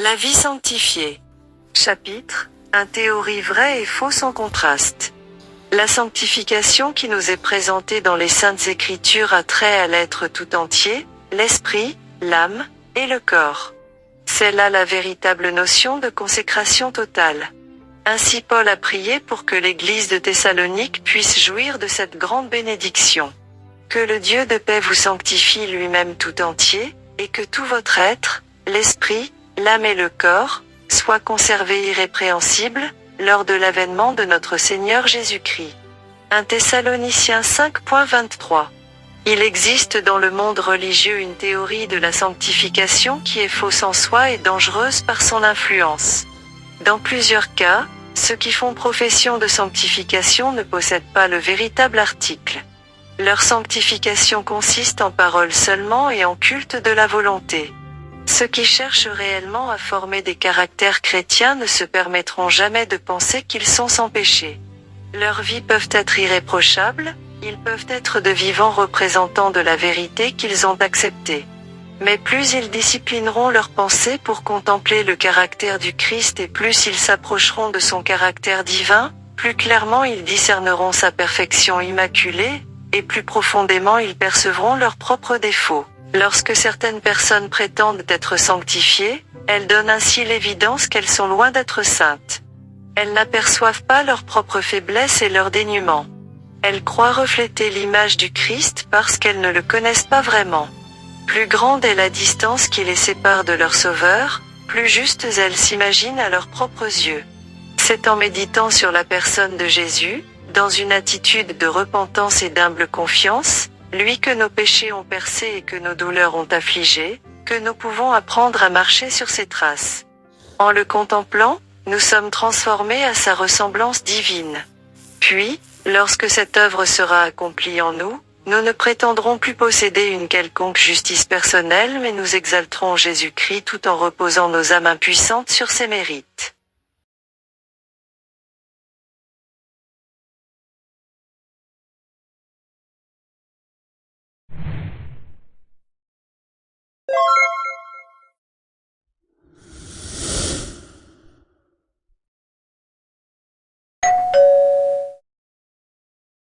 La vie sanctifiée. Chapitre 1. Théorie vraie et fausse en contraste. La sanctification qui nous est présentée dans les Saintes Écritures a trait à l'être tout entier, l'esprit, l'âme, et le corps. C'est là la véritable notion de consécration totale. Ainsi Paul a prié pour que l'Église de Thessalonique puisse jouir de cette grande bénédiction. Que le Dieu de paix vous sanctifie lui-même tout entier, et que tout votre être, l'esprit, l'âme et le corps, soient conservés irrépréhensibles, lors de l'avènement de notre Seigneur Jésus-Christ. 1 Thessaloniciens 5.23. Il existe dans le monde religieux une théorie de la sanctification qui est fausse en soi et dangereuse par son influence. Dans plusieurs cas, ceux qui font profession de sanctification ne possèdent pas le véritable article. Leur sanctification consiste en paroles seulement et en culte de la volonté. Ceux qui cherchent réellement à former des caractères chrétiens ne se permettront jamais de penser qu'ils sont sans péché. Leurs vies peuvent être irréprochables, ils peuvent être de vivants représentants de la vérité qu'ils ont acceptée. Mais plus ils disciplineront leurs pensées pour contempler le caractère du Christ et plus ils s'approcheront de son caractère divin, plus clairement ils discerneront sa perfection immaculée, et plus profondément ils percevront leurs propres défauts. Lorsque certaines personnes prétendent être sanctifiées, elles donnent ainsi l'évidence qu'elles sont loin d'être saintes. Elles n'aperçoivent pas leurs propres faiblesses et leurs dénuements. Elles croient refléter l'image du Christ parce qu'elles ne le connaissent pas vraiment. Plus grande est la distance qui les sépare de leur Sauveur, plus justes elles s'imaginent à leurs propres yeux. C'est en méditant sur la personne de Jésus, dans une attitude de repentance et d'humble confiance, lui que nos péchés ont percé et que nos douleurs ont affligé, que nous pouvons apprendre à marcher sur ses traces. En le contemplant, nous sommes transformés à sa ressemblance divine. Puis, lorsque cette œuvre sera accomplie en nous, nous ne prétendrons plus posséder une quelconque justice personnelle mais nous exalterons Jésus-Christ tout en reposant nos âmes impuissantes sur ses mérites.